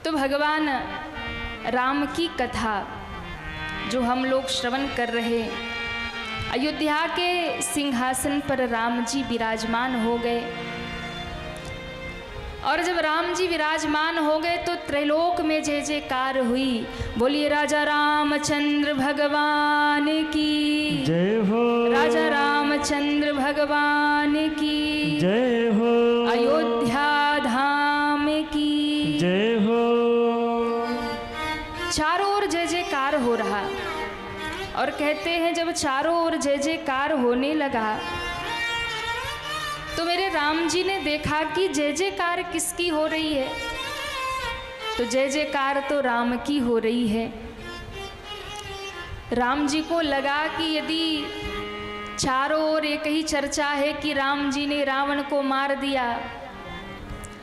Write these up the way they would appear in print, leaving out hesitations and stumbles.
तो भगवान राम की कथा जो हम लोग श्रवण कर रहे, अयोध्या के सिंहासन पर राम जी विराजमान हो गए। और जब राम जी विराजमान हो गए तो त्रैलोक में जय जयकार हुई। बोलिए राजा रामचंद्र भगवान की जय हो, राजा रामचंद्र भगवान की जय हो, अयोध्या धाम की जय हो। चारों ओर जय जयकार हो रहा। और कहते हैं जब चारों ओर जय जयकार होने लगा तो मेरे राम जी ने देखा कि जय जयकार किसकी हो रही है। तो जय जयकार तो राम की हो रही है। राम जी को लगा कि यदि चारों ओर एक ही चर्चा है कि राम जी ने रावण को मार दिया।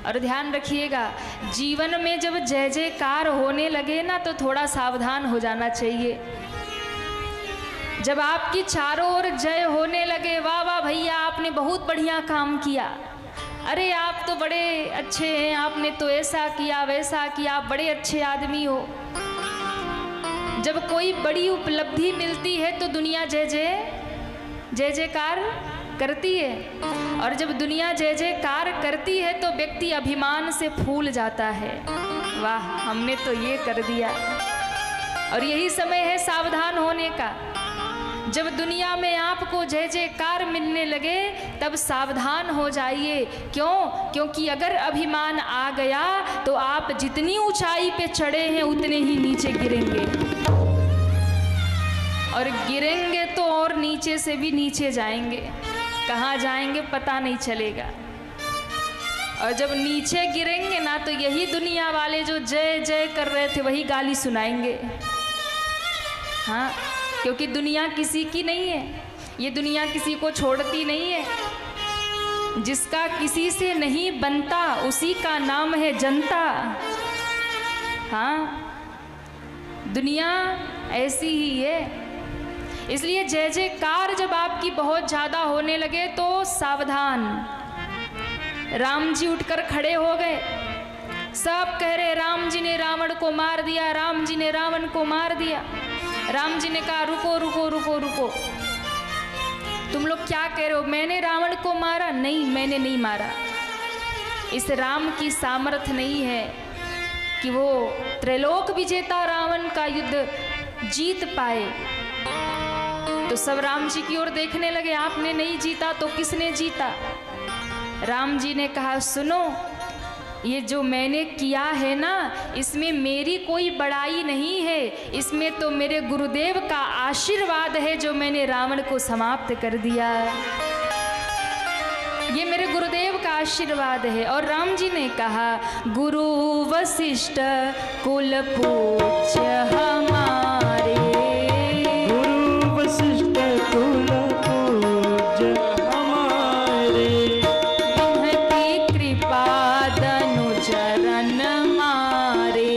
और ध्यान रखिएगा, जीवन में जब जय जयकार होने लगे ना तो थोड़ा सावधान हो जाना चाहिए। जब आपकी चारों ओर जय होने लगे, वाह वाह भैया आपने बहुत बढ़िया काम किया, अरे आप तो बड़े अच्छे हैं, आपने तो ऐसा किया वैसा किया, आप बड़े अच्छे आदमी हो। जब कोई बड़ी उपलब्धि मिलती है तो दुनिया जय जयकार करती है। और जब दुनिया जय जयकार करती है तो व्यक्ति अभिमान से फूल जाता है, वाह हमने तो ये कर दिया। और यही समय है सावधान होने का। जब दुनिया में आपको जय जयकार मिलने लगे तब सावधान हो जाइए। क्यों? क्योंकि अगर अभिमान आ गया तो आप जितनी ऊंचाई पे चढ़े हैं उतने ही नीचे गिरेंगे। और गिरेंगे तो और नीचे से भी नीचे जाएंगे, कहाँ जाएंगे पता नहीं चलेगा। और जब नीचे गिरेंगे ना तो यही दुनिया वाले जो जय जय कर रहे थे वही गाली सुनाएंगे। हाँ, क्योंकि दुनिया किसी की नहीं है, ये दुनिया किसी को छोड़ती नहीं है। जिसका किसी से नहीं बनता उसी का नाम है जनता। हाँ, दुनिया ऐसी ही है। इसलिए जय जयकार जब आपकी बहुत ज़्यादा होने लगे तो सावधान। राम जी उठकर खड़े हो गए, सब कह रहे राम जी ने रावण को मार दिया, राम जी ने रावण को मार दिया। राम जी ने कहा रुको रुको रुको रुको, तुम लोग क्या कह रहे हो? मैंने रावण को मारा? नहीं, मैंने नहीं मारा। इस राम की सामर्थ्य नहीं है कि वो त्रैलोक विजेता रावण का युद्ध जीत पाए। तो सब राम जी की ओर देखने लगे, आपने नहीं जीता तो किसने जीता? राम जी ने कहा सुनो, ये जो मैंने किया है ना इसमें मेरी कोई बड़ाई नहीं है, इसमें तो मेरे गुरुदेव का आशीर्वाद है जो मैंने रावण को समाप्त कर दिया। ये मेरे गुरुदेव का आशीर्वाद है। और राम जी ने कहा गुरु वशिष्ठ कुल पूज्य हमारे, गुरु वशिष्ठ कुल पूज्य हमारे, इनकी कृपा चरण मारे,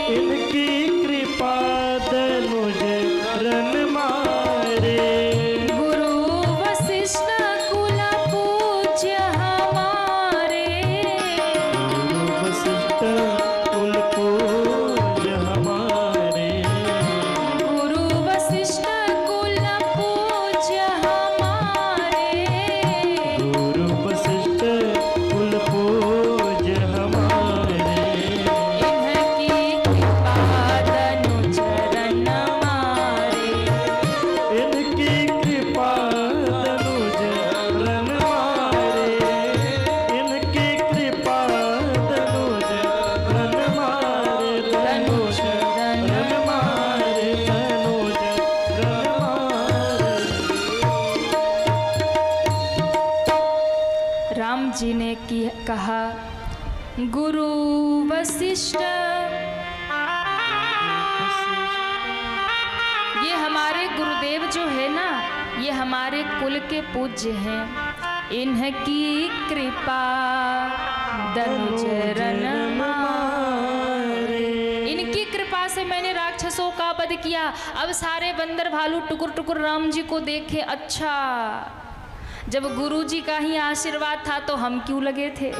इनकी कृपा दनुज रन मारे। गुरु वशिष्ठ कुल पूज्य हमारे, गुरु वशिष्ठ कुल पूज्य हमारे, गुरु वशिष्ठ कुल पूज्य हमारे, गुरु वशिष्ठ कुल पूज्य हमारे, इनकी कृपा तनु चरण मारे, इनकी कृपा दनुज रन मारे, इनकी कृपा दनुज रन मारे, दनुज रन मारे, दनुज रन मारे। राम जी ने कहा गुरु वशिष्ठ, ये हमारे गुरुदेव जो है ना ये हमारे कुल के पूज्य हैं, इनकी कृपा दनुज रन मारे। इनकी कृपा से मैंने राक्षसों का वध किया। अब सारे बंदर भालू टुकुर टुकुर राम जी को देखे, अच्छा जब गुरु जी का ही आशीर्वाद था तो हम क्यों लगे थे?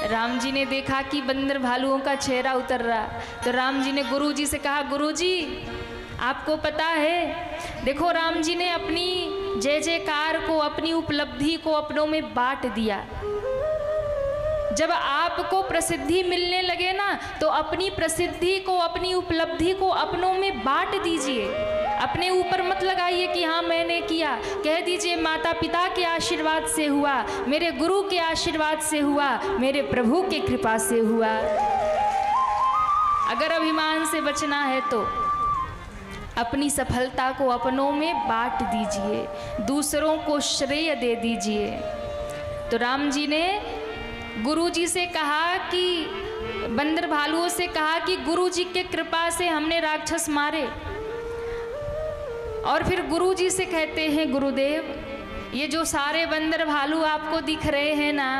राम जी ने देखा कि बंदर भालुओं का चेहरा उतर रहा, तो राम जी ने गुरु जी से कहा, गुरु जी आपको पता है, देखो राम जी ने अपनी जय जयकार को, अपनी उपलब्धि को अपनों में बांट दिया। जब आपको प्रसिद्धि मिलने लगे ना, तो अपनी प्रसिद्धि को, अपनी उपलब्धि को अपनों में बांट दीजिए। अपने ऊपर मत लगाइए कि हाँ मैंने किया, कह दीजिए माता पिता के आशीर्वाद से हुआ, मेरे गुरु के आशीर्वाद से हुआ, मेरे प्रभु के कृपा से हुआ। अगर अभिमान से बचना है तो अपनी सफलता को अपनों में बांट दीजिए, दूसरों को श्रेय दे दीजिए। तो राम जी ने गुरु जी से कहा कि बंदर भालुओं से कहा कि गुरु जी के कृपा से हमने राक्षस मारे। और फिर गुरु जी से कहते हैं, गुरुदेव ये जो सारे बंदर भालू आपको दिख रहे हैं ना,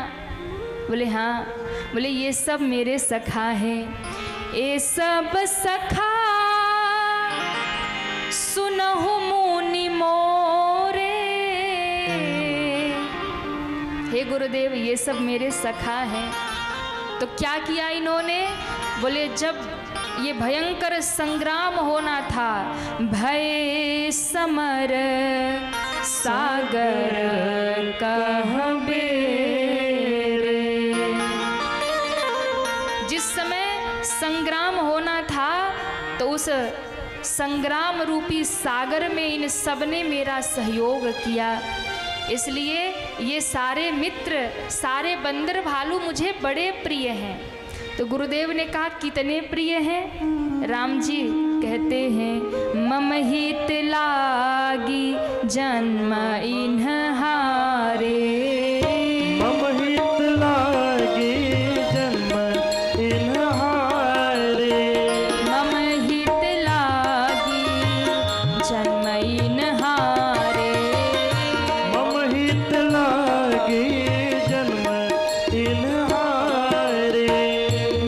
बोले हाँ, बोले ये सब मेरे सखा हैं। ये सब सखा सुनहु मुनि मोरे। हे गुरुदेव ये सब मेरे सखा हैं। तो क्या किया इन्होंने, बोले जब ये भयंकर संग्राम होना था, भय समर सागर कहबे रे। जिस समय संग्राम होना था तो उस संग्राम रूपी सागर में इन सबने मेरा सहयोग किया, इसलिए ये सारे मित्र, सारे बंदर भालू मुझे बड़े प्रिय हैं। तो गुरुदेव ने कहा कितने प्रिय हैं? राम जी कहते हैं, मम हित लागी जन्म इन्हारे। मम हित लागी जन्म इन्हारे। मम हित लागी जन्म इन्हारे। मम हित लागी जन्म इन्हारे।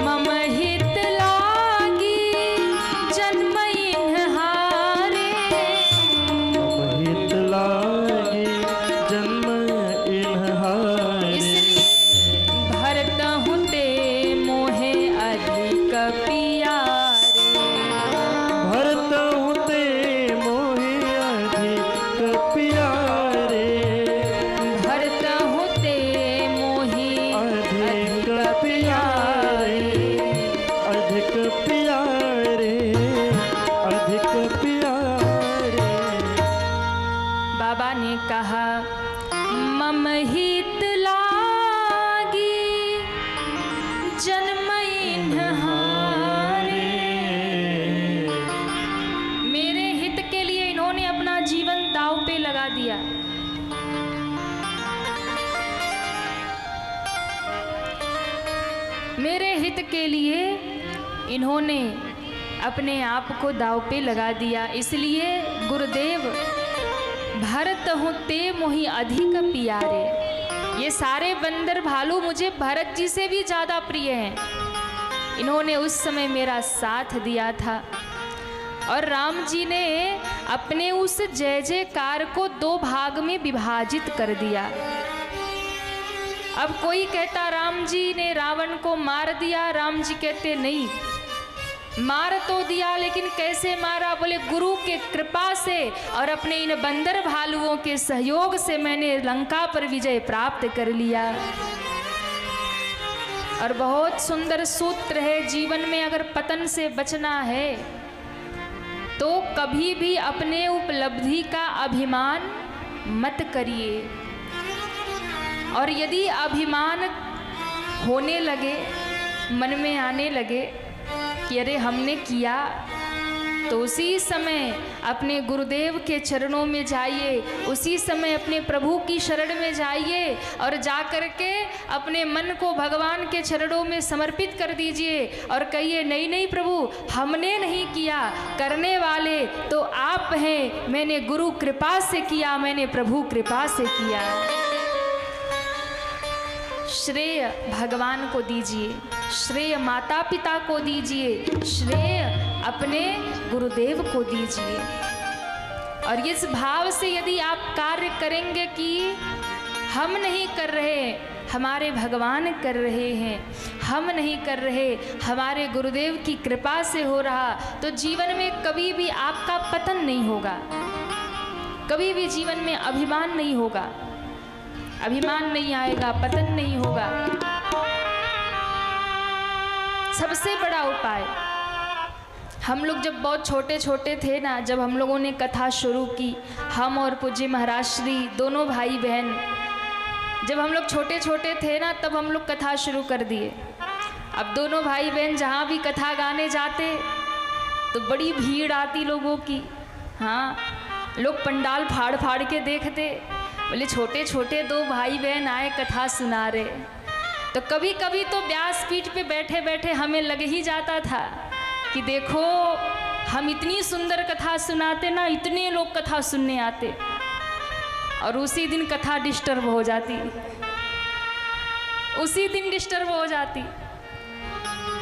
मम हित लागी जन्म इन्हारे। मम हित लागी जन्म इन्हारे। इसलिए भरतहु ते मोहे अधिक पियारे। भरतहु ते मोहि अधिक प्यारे। भरतहु ते मोहि अधिक प्यारे। अधिक प्यारे। अधिक प्यारे। बाबा ने कहा, मम हित लागी जन्म इन्हारे। मेरे हित के लिए इन्होंने अपना जीवन दांव पे लगा दिया। मेरे हित के लिए इन्होंने अपने आप को दांव पे लगा दिया। इसलिए गुरुदेव भरत हूँ ते मोहि अधिक प्यारे। ये सारे बंदर भालू मुझे भरत जी से भी ज़्यादा प्रिय हैं। इन्होंने उस समय मेरा साथ दिया था। और राम जी ने अपने उस जय जयकार को 2 भाग में विभाजित कर दिया। अब कोई कहता राम जी ने रावण को मार दिया, राम जी कहते नहीं, मार तो दिया लेकिन कैसे मारा, बोले गुरु के कृपा से और अपने इन बंदर भालुओं के सहयोग से मैंने लंका पर विजय प्राप्त कर लिया। और बहुत सुंदर सूत्र है, जीवन में अगर पतन से बचना है तो कभी भी अपने उपलब्धि का अभिमान मत करिए। और यदि अभिमान होने लगे, मन में आने लगे कि अरे हमने किया, तो उसी समय अपने गुरुदेव के चरणों में जाइए, उसी समय अपने प्रभु की शरण में जाइए और जाकर के अपने मन को भगवान के चरणों में समर्पित कर दीजिए और कहिए नहीं नहीं प्रभु, हमने नहीं किया, करने वाले तो आप हैं, मैंने गुरु कृपा से किया, मैंने प्रभु कृपा से किया। श्रेय भगवान को दीजिए, श्रेय माता पिता को दीजिए, श्रेय अपने गुरुदेव को दीजिए। और इस भाव से यदि आप कार्य करेंगे कि हम नहीं कर रहे, हमारे भगवान कर रहे हैं, हम नहीं कर रहे, हमारे गुरुदेव की कृपा से हो रहा, तो जीवन में कभी भी आपका पतन नहीं होगा, कभी भी जीवन में अभिमान नहीं होगा, अभिमान नहीं आएगा, पतन नहीं होगा। सबसे बड़ा उपाय, हम लोग जब बहुत छोटे छोटे थे ना, जब हम लोगों ने कथा शुरू की, हम और पूज्य महाराज श्री दोनों भाई बहन, जब हम लोग छोटे छोटे थे ना, तब हम लोग कथा शुरू कर दिए। अब दोनों भाई बहन जहाँ भी कथा गाने जाते तो बड़ी भीड़ आती लोगों की। हाँ, लोग पंडाल फाड़ फाड़ के देखते, बोले छोटे छोटे दो भाई बहन आए कथा सुना रहे। तो कभी कभी तो व्यासपीठ पे बैठे बैठे हमें लग ही जाता था कि देखो हम इतनी सुंदर कथा सुनाते ना, इतने लोग कथा सुनने आते, और उसी दिन कथा डिस्टर्ब हो जाती, उसी दिन डिस्टर्ब हो जाती।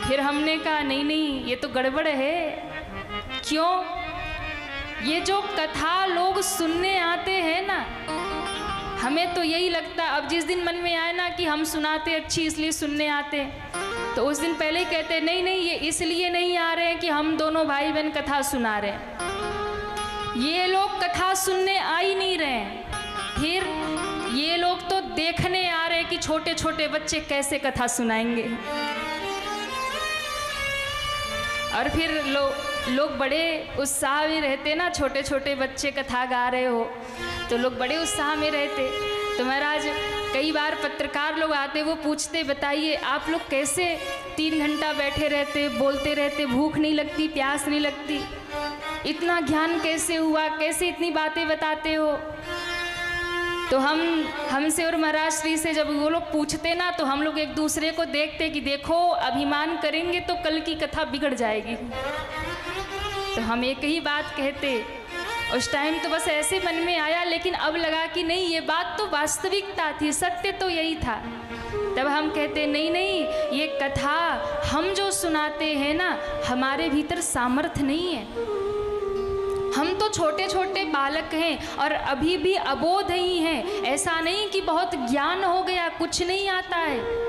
फिर हमने कहा नहीं नहीं, ये तो गड़बड़ है। क्यों? ये जो कथा लोग सुनने आते हैं ना, हमें तो यही लगता, अब जिस दिन मन में आए ना कि हम सुनाते अच्छी इसलिए सुनने आते, तो उस दिन पहले ही कहते नहीं नहीं, ये इसलिए नहीं आ रहे हैं कि हम दोनों भाई बहन कथा सुना रहे हैं, ये लोग कथा सुनने आ ही नहीं रहे हैं। फिर ये लोग तो देखने आ रहे हैं कि छोटे छोटे बच्चे कैसे कथा सुनाएंगे। और फिर लोग बड़े उत्साह में रहते ना, छोटे छोटे बच्चे कथा गा रहे हो तो लोग बड़े उत्साह में रहते। तो महाराज कई बार पत्रकार लोग आते, वो पूछते बताइए आप लोग कैसे 3 घंटा बैठे रहते, बोलते रहते, भूख नहीं लगती, प्यास नहीं लगती, इतना ज्ञान कैसे हुआ, कैसे इतनी बातें बताते हो। तो हमसे और महाराज श्री से जब वो लोग पूछते ना, तो हम लोग एक दूसरे को देखते कि देखो अभिमान करेंगे तो कल की कथा बिगड़ जाएगी। तो हम एक ही बात कहते, उस टाइम तो बस ऐसे मन में आया, लेकिन अब लगा कि नहीं, ये बात तो वास्तविकता थी, सत्य तो यही था। तब हम कहते नहीं नहीं, ये कथा हम जो सुनाते हैं ना, हमारे भीतर सामर्थ्य नहीं है, हम तो छोटे छोटे बालक हैं और अभी भी अबोध ही हैं। ऐसा नहीं कि बहुत ज्ञान हो गया, कुछ नहीं आता है।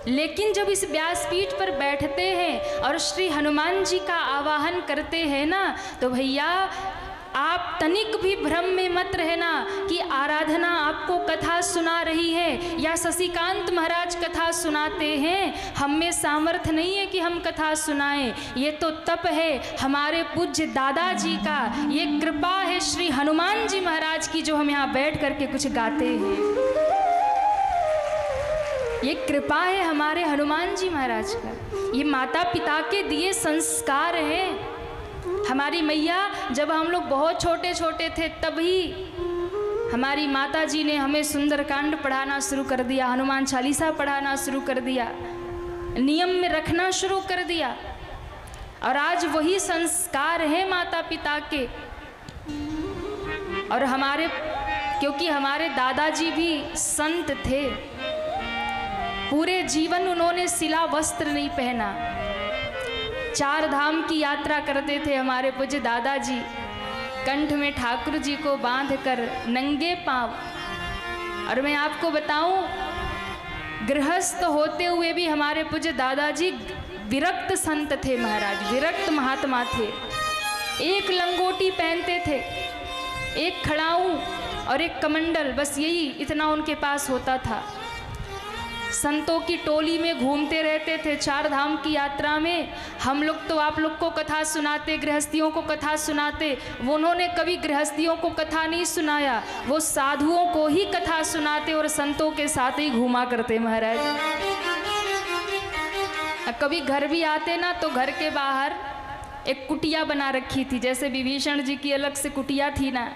लेकिन जब इस व्यासपीठ पर बैठते हैं और श्री हनुमान जी का आवाहन करते हैं ना, तो भैया आप तनिक भी भ्रम में मत रहना कि आराधना आपको कथा सुना रही है या शशिकांत महाराज कथा सुनाते हैं, हम में सामर्थ्य नहीं है कि हम कथा सुनाएं। ये तो तप है हमारे पूज्य दादाजी का, ये कृपा है श्री हनुमान जी महाराज की, जो हम यहाँ बैठ करके कुछ गाते हैं। ये कृपा है हमारे हनुमान जी महाराज का, ये माता पिता के दिए संस्कार हैं। हमारी मैया, जब हम लोग बहुत छोटे छोटे थे तभी हमारी माता जी ने हमें सुंदरकांड पढ़ाना शुरू कर दिया, हनुमान चालीसा पढ़ाना शुरू कर दिया, नियम में रखना शुरू कर दिया। और आज वही संस्कार है माता पिता के। और क्योंकि हमारे दादाजी भी संत थे, पूरे जीवन उन्होंने सिला वस्त्र नहीं पहना, 4 धाम की यात्रा करते थे हमारे पूज्य दादाजी, कंठ में ठाकुर जी को बांधकर नंगे पांव। और मैं आपको बताऊं, गृहस्थ होते हुए भी हमारे पूज्य दादाजी विरक्त संत थे महाराज, विरक्त महात्मा थे। एक लंगोटी पहनते थे, एक खड़ाऊं और एक कमंडल, बस यही इतना उनके पास होता था। संतों की टोली में घूमते रहते थे 4 धाम की यात्रा में। हम लोग तो आप लोग को कथा सुनाते, गृहस्थियों को कथा सुनाते, वो उन्होंने कभी गृहस्थियों को कथा नहीं सुनाया, वो साधुओं को ही कथा सुनाते और संतों के साथ ही घूमा करते महाराज। कभी घर भी आते ना, तो घर के बाहर एक कुटिया बना रखी थी, जैसे विभीषण जी की अलग से कुटिया थी ना,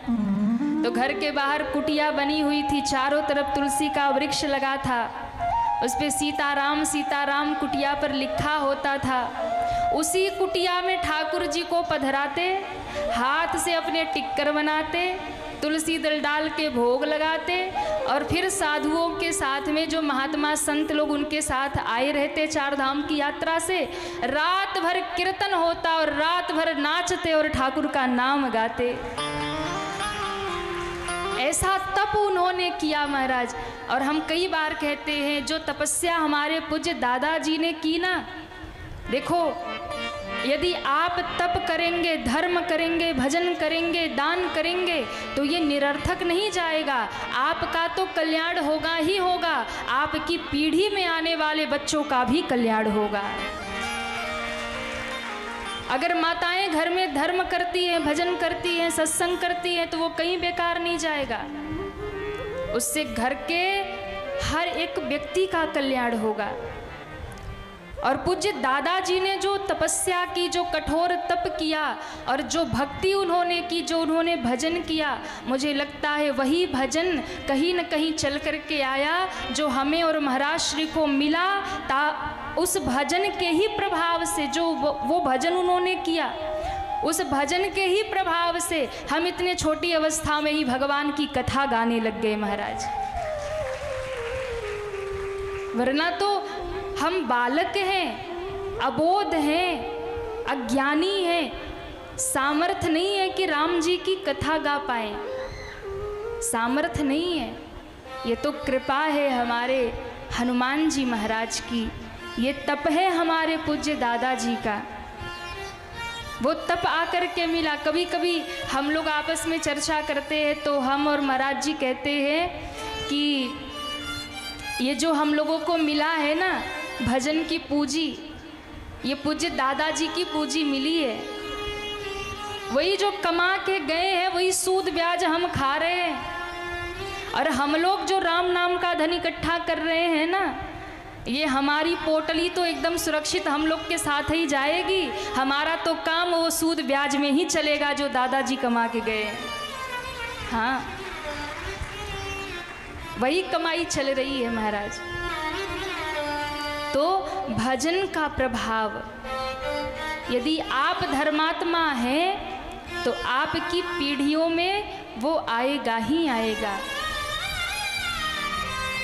तो घर के बाहर कुटिया बनी हुई थी, चारों तरफ तुलसी का वृक्ष लगा था, उस पे सीताराम सीताराम कुटिया पर लिखा होता था। उसी कुटिया में ठाकुर जी को पधराते, हाथ से अपने टिक्कर बनाते, तुलसी दल डाल के भोग लगाते, और फिर साधुओं के साथ में जो महात्मा संत लोग उनके साथ आए रहते 4 धाम की यात्रा से, रात भर कीर्तन होता और रात भर नाचते और ठाकुर का नाम गाते। ऐसा तप उन्होंने किया महाराज। और हम कई बार कहते हैं जो तपस्या हमारे पूज्य दादाजी ने की ना, देखो यदि आप तप करेंगे, धर्म करेंगे, भजन करेंगे, दान करेंगे तो ये निरर्थक नहीं जाएगा। आपका तो कल्याण होगा ही होगा, आपकी पीढ़ी में आने वाले बच्चों का भी कल्याण होगा। अगर माताएं घर में धर्म करती हैं, भजन करती हैं, सत्संग करती हैं तो वो कहीं बेकार नहीं जाएगा। उससे घर के हर एक व्यक्ति का कल्याण होगा। और पूज्य दादाजी ने जो तपस्या की, जो कठोर तप किया और जो भक्ति उन्होंने की, जो उन्होंने भजन किया, मुझे लगता है वही भजन कहीं न कहीं चल कर के आया जो हमें और महाराज श्री को मिला। उस भजन के ही प्रभाव से, जो वो भजन उन्होंने किया, उस भजन के ही प्रभाव से हम इतने छोटी अवस्था में ही भगवान की कथा गाने लग गए महाराज। वरना तो हम बालक हैं, अबोध हैं, अज्ञानी हैं, सामर्थ्य नहीं है कि राम जी की कथा गा पाए, सामर्थ्य नहीं है। ये तो कृपा है हमारे हनुमान जी महाराज की, ये तप है हमारे पूज्य दादाजी का। वो तप आकर के मिला। कभी कभी हम लोग आपस में चर्चा करते हैं तो हम और महाराज जी कहते हैं कि ये जो हम लोगों को मिला है ना भजन की पूंजी, ये पूज्य दादाजी की पूंजी मिली है। वही जो कमा के गए हैं वही सूद ब्याज हम खा रहे हैं। और हम लोग जो राम नाम का धन इकट्ठा कर रहे हैं ना, ये हमारी पोटली तो एकदम सुरक्षित हम लोग के साथ ही जाएगी। हमारा तो काम वो सूद ब्याज में ही चलेगा जो दादाजी कमा के गए हैं। हाँ, वही कमाई चल रही है महाराज। तो भजन का प्रभाव, यदि आप धर्मात्मा हैं तो आपकी पीढ़ियों में वो आएगा ही आएगा।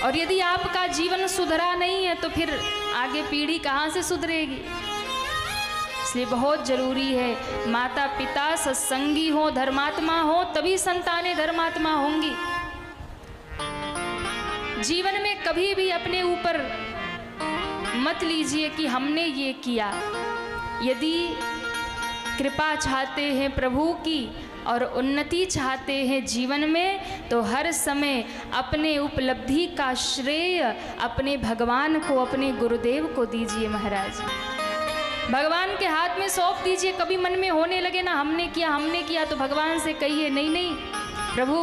और यदि आपका जीवन सुधरा नहीं है तो फिर आगे पीढ़ी कहाँ से सुधरेगी। इसलिए बहुत जरूरी है माता पिता सत्संगी हो, धर्मात्मा हो, तभी संतानें धर्मात्मा होंगी। जीवन में कभी भी अपने ऊपर मत लीजिए कि हमने ये किया। यदि कृपा चाहते हैं प्रभु की और उन्नति चाहते हैं जीवन में तो हर समय अपने उपलब्धि का श्रेय अपने भगवान को, अपने गुरुदेव को दीजिए महाराज। भगवान के हाथ में सौंप दीजिए। कभी मन में होने लगे ना हमने किया तो भगवान से कहिए नहीं नहीं प्रभु,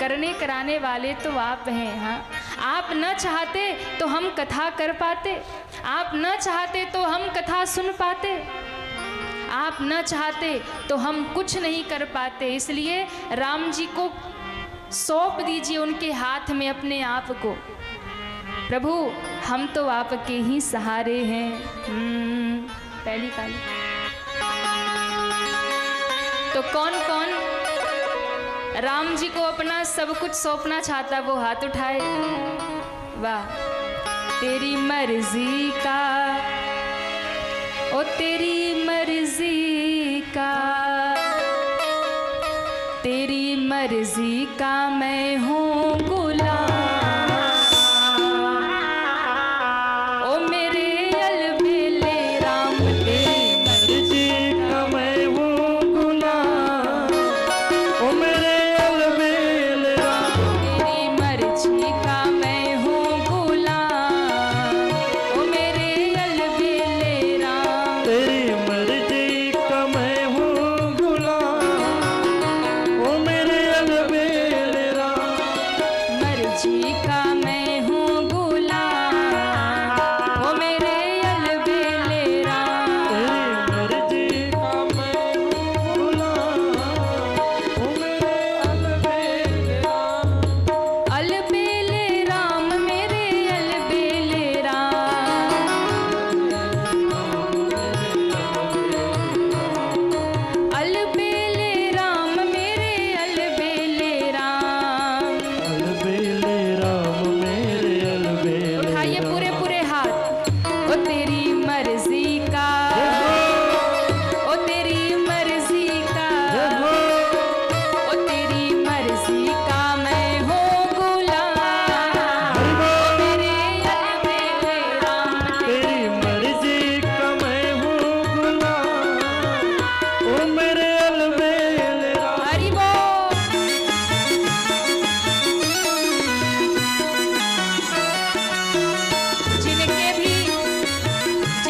करने कराने वाले तो आप हैं। हाँ, आप न चाहते तो हम कथा कर पाते, आप न चाहते तो हम कथा सुन पाते, आप न चाहते तो हम कुछ नहीं कर पाते। इसलिए राम जी को सौंप दीजिए उनके हाथ में अपने आप को। प्रभु हम तो आपके ही सहारे हैं। पहली पाली तो कौन कौन राम जी को अपना सब कुछ सौंपना चाहता वो हाथ उठाए। वाह, तेरी मर्जी का, ओ तेरी मर्जी का, तेरी मर्जी का मैं हूँ गुलाम। ओ मेरे अलबेले राम, तेरी मर्जी का मैं हूँ गुलाम। ओ मेरे अलबेले राम, तेरी मर्जी का मैं हूँ गुलाम। ओ मेरे अलबेले राम, तेरी मर्जी का मैं हूँ गुलाम। ओ मेरे अलबेले राम,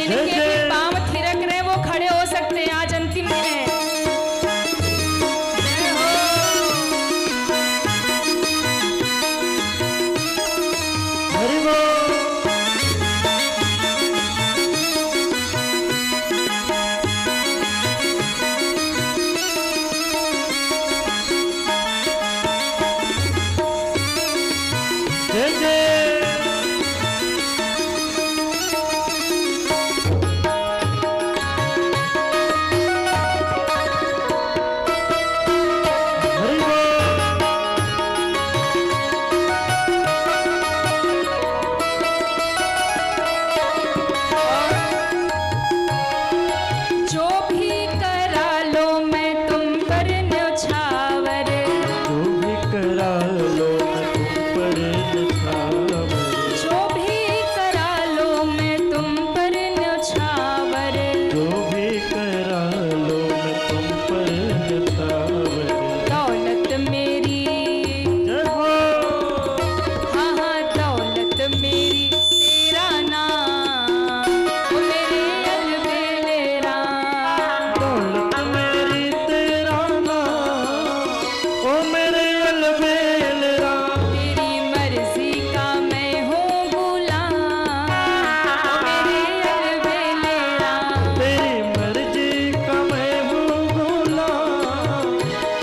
जिनके भी पांव थिरक रहे वो खड़े हो सकते हैं, आज अंतिम दिन है। जय हो। हरि बोल। जय जय। हरि बोल। जो भी करा लो मैं तुम पर न्यौछावर, जो भी करा लो मैं तुम पर निछावर। जो भी करा लो मैं तुम पर न्यौछावर, जो भी करा लो मैं तुम पर निछावर। दौलत मेरी, जय हो। हाँ हाँ दौलत मेरी तेरा नाम, ओ मेरे अलबेले राम। दौलत मेरी तेरा नाम, ओ मेरे अलबेल राम। तेरी मर्जी का मैं हूँ गुलाम, ओ मेरे अलबेले राम। तेरी मर्जी का मैं हूँ गुलाम,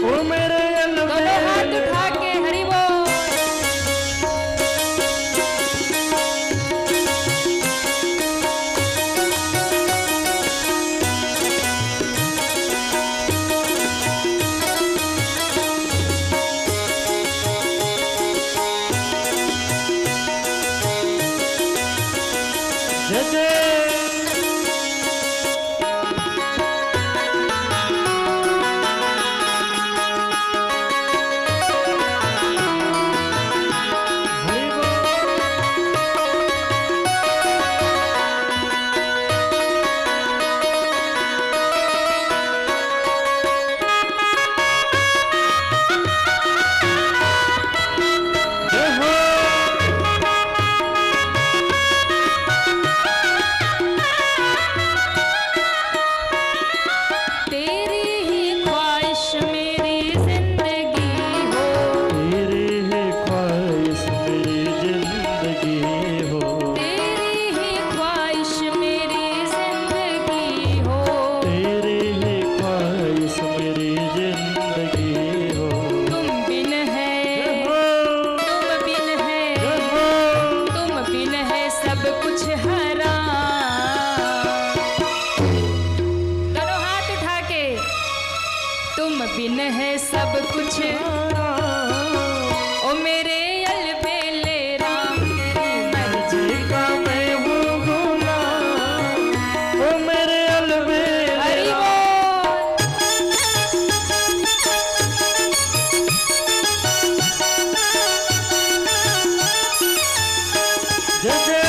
ओ मेरे दोनों हाथ अलबेल। उठा के हरि बोल। जय जय। हरि बोल। जय हो। तेरी ही ख्वाहिश मेरी जिंदगी हो, तेरी है ख्वाहिश मेरी जिंदगी हो। तेरी ही ख्वाहिश मेरी जिंदगी हो। तेरी है ख्वाहिश मेरी जिंदगी हो। तुम बिन है, जय हो। तुम बिन है, जय हो। तुम बिन है सब कुछ हराम। दोनों हाथ उठा के, तुम बिन है सब कुछ, ओ मेरे अलबेले राम। तेरी मर्जी मर्जी का मैं हूँ गुलाम, ओ मेरे अलबेल हरि राम। बोल। जय जय।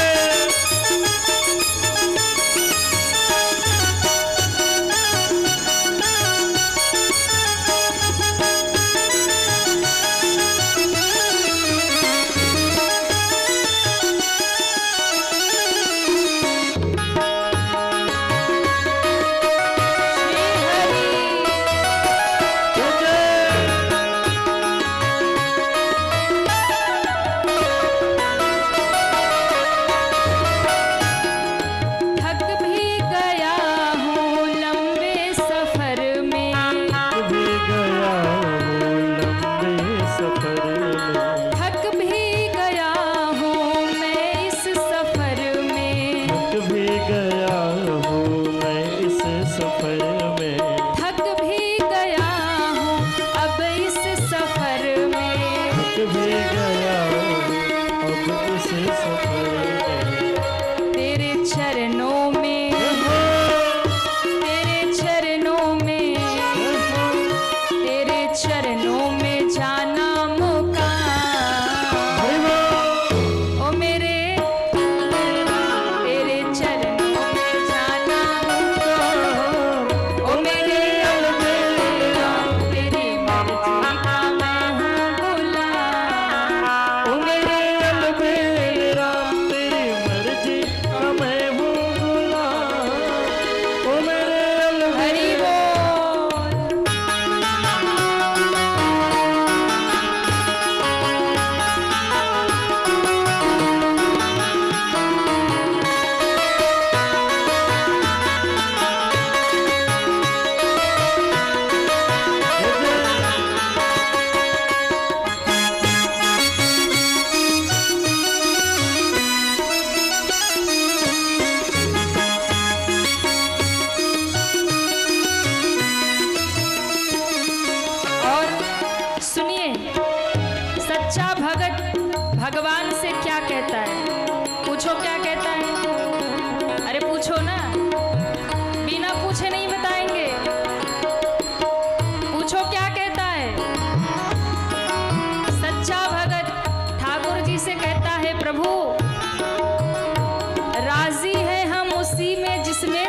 जिसमें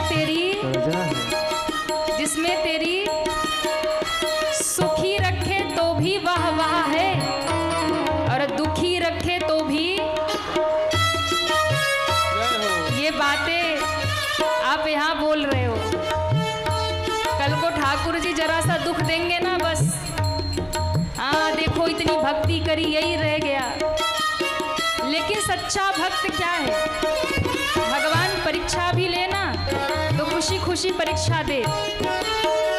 तेरी सुखी रखे तो भी वाह वाह है और दुखी रखे तो भी। ये बातें आप यहाँ बोल रहे हो, कल को ठाकुर जी जरा सा दुख देंगे ना, बस हाँ देखो इतनी भक्ति करी यही रह गया। लेकिन सच्चा भक्त क्या है? भगवान परीक्षा भी लेना तो खुशी खुशी परीक्षा दे,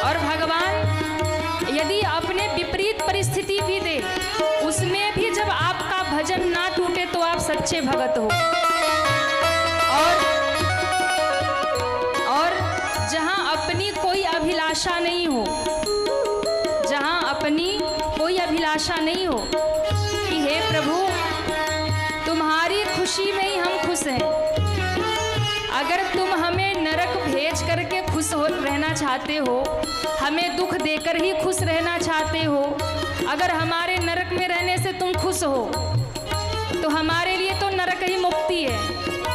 और भगवान यदि अपने विपरीत परिस्थिति भी दे उसमें भी जब आपका भजन ना टूटे तो आप सच्चे भगत हो। और जहां अपनी कोई अभिलाषा नहीं हो, जहां अपनी कोई अभिलाषा नहीं हो कि हे प्रभु तुम्हारी खुशी में ही हम खुश हैं, अगर तुम हमें नरक भेज करके खुश हो रहना चाहते हो, हमें दुख देकर ही खुश रहना चाहते हो, अगर हमारे नरक में रहने से तुम खुश हो तो हमारे लिए तो नरक ही मुक्ति है।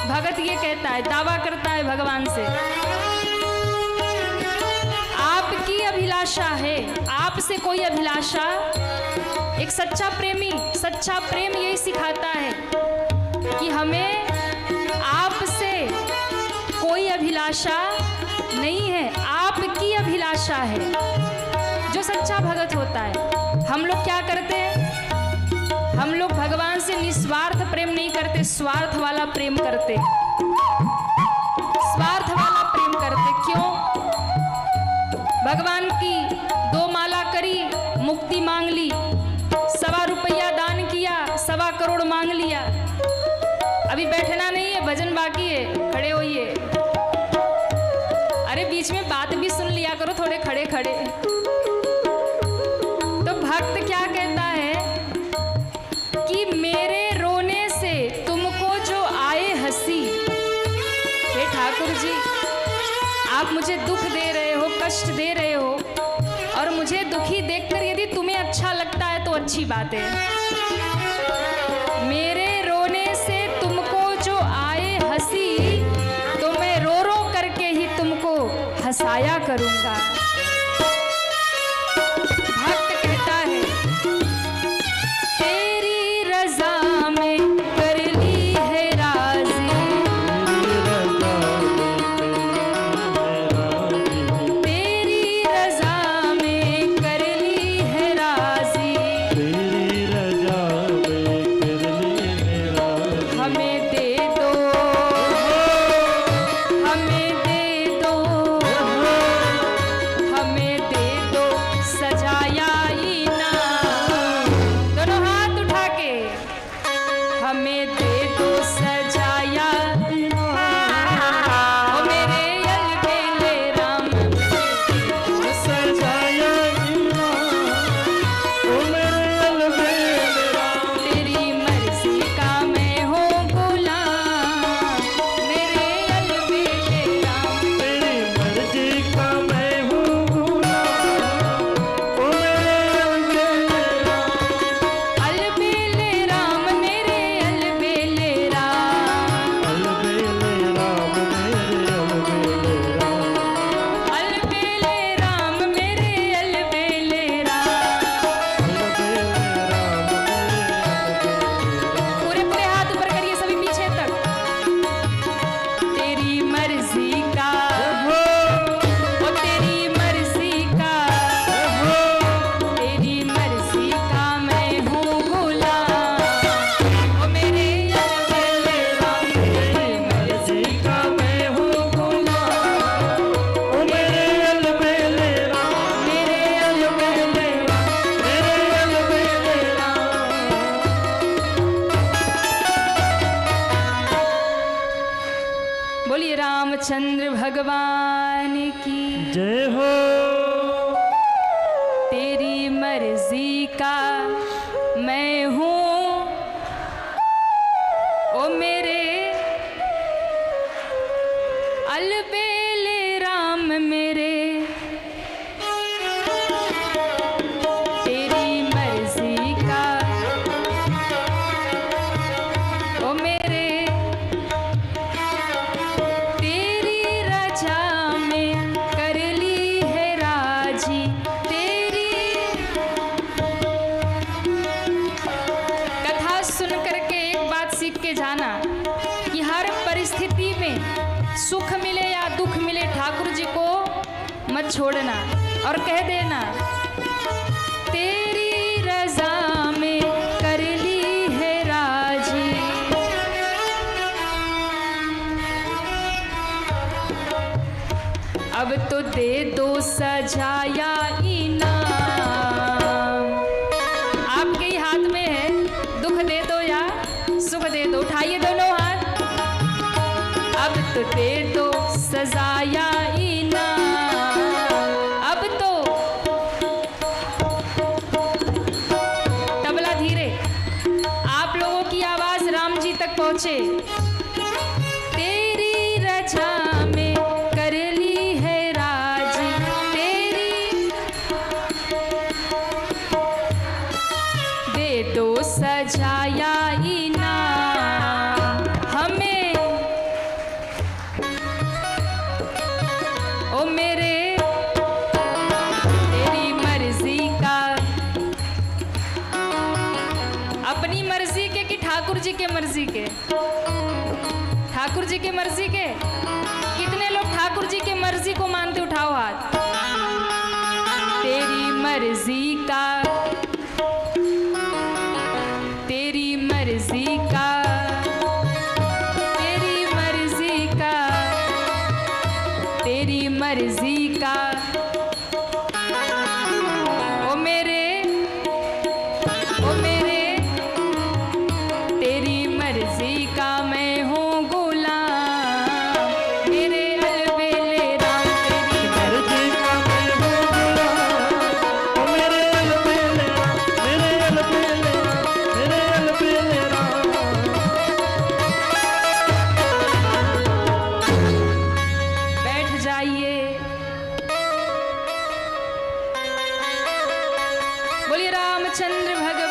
भगत ये कहता है, दावा करता है भगवान से। आपकी अभिलाषा है, आपसे कोई अभिलाषा, एक सच्चा प्रेमी, सच्चा प्रेम यही सिखाता है कि हमें आपसे कोई अभिलाषा नहीं है, आपकी अभिलाषा है। जो सच्चा भगत होता है, हम लोग क्या करते हैं? हम लोग भगवान से निस्वार्थ प्रेम नहीं करते, स्वार्थ वाला प्रेम करते, स्वार्थ वाला प्रेम करते। क्यों? भगवान की 2 माला करी, मुक्ति मांग ली, 1.25 रुपया दान किया, 1.25 करोड़ मांग लिया, अभी बैठना नहीं है, भजन बाकी है, खड़े होइए। अरे बीच में बात भी सुन लिया करो थोड़े खड़े खड़े। तो भक्त क्या कहता है कि मेरे रोने से तुमको जो आए हंसी, हे ठाकुर जी आप मुझे दुख दे रहे हो, कष्ट दे रहे हो, और मुझे दुखी देखकर यदि तुम्हें अच्छा लगता है तो अच्छी बात है। मेरे रोने से तुमको जो आए हंसी तो मैं रो रो करके ही तुमको हंसाया करूंगा। भक्त कहता है तेरी रजा में कर ली है राजी, तेरी रजा में कर ली है राजी, तेरी रजा में कर ली है राजी। हमें दे दो, हमें दे दो, हमें दे दो सजाया इनाम। दोनों हाथ उठा के हमें दे दो सजाया इनाम। ओ मेरे अलबेले राम सजाया इनाम, ओ मेरे अलबेले राम। तेरी मर्जी का मैं हूँ गुलाम, मेरे अलबेले राम। तेरी मर्जी का मैं हूँ गुलाम, ओ मेरे अलबेले राम। अलबेले राम मेरे अलबेले राम, अलबेले राम मेरे अलबेले राम। अलबेले राम मेरे अलबेले राम। अलबेले राम मेरे अलबेले राम। पूरे पूरे हाथ ऊपर करिए सभी पीछे तक। तेरी मर्जी का, ओ तेरी मर्जी का, तेरी मर्जी का मैं हूँ गुलाम, ओ मेरे अलबेले राम। तेरी मर्जी का मैं हूँ गुलाम, ओ मेरे अलबेले राम। मेरे अलबेले राम। मेरे अलबेले राम। बोलिए रामचंद्र भगवान की। जय हो। तेरी मर्जी का मैं हूँ, ओ मेरे अलबेले राम मेरे। तेरी मर्जी का, ओ मेरे, तेरी मत छोड़ना और कह देना तेरी रजा में कर ली है राजी। अब तो दे दो सजाया इनाम। आपके ही हाथ में है, दुख दे दो या सुख दे दो, उठाइए दोनों हाथ। अब तो दे दो सजाया इनाम। अब तो तबला धीरे, आप लोगों की आवाज राम जी तक पहुंचे। तेरी रजा में कर ली है राजी, तेरी दे दो सजाया इनाम हमें। ओ मेरे तेरी मर्जी का, अपनी मर्जी के कि ठाकुर जी के मर्जी के? ठाकुर जी के मर्जी के। कितने लोग ठाकुर जी के मर्जी को मानते? उठाओ हाथ। तेरी मर्जी का, तेरी मर्जी का, तेरी मर्जी का, तेरी मर्जी का। ओ मेरे, ओ मेरे तेरी मर्जी का मैं हूँ गुलाम। मेरे अलबेले राम तेरी मर्जी का मैं हूँ गुलाम। ओ मेरे अलबेले राम, मेरे अलबेले राम, मेरे अलबेले राम। बैठ जाइए। बोलिए रामचंद्र भगवान